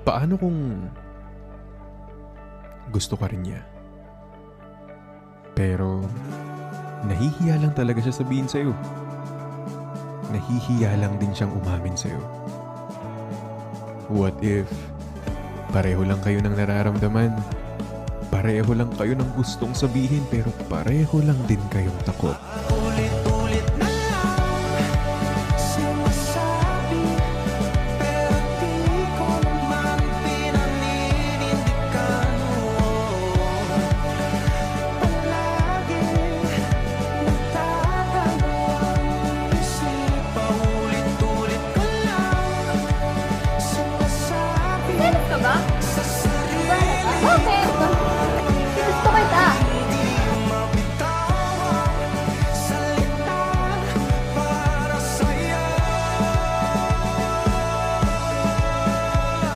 Paano kung gusto ka rin niya? Pero nahihiya lang talaga siya sabihin sa'yo. Nahihiya lang din siyang umamin sa'yo. What if pareho lang kayo ng nararamdaman? Pareho lang kayo ng gustong sabihin pero pareho lang din kayong takot. Ulit-ulit na lang sinasabi, pero di ko naman pinaninindigan. Palagi nagdadalawang isip, paulit-ulit ko lang sinasabi. Selos ka ba?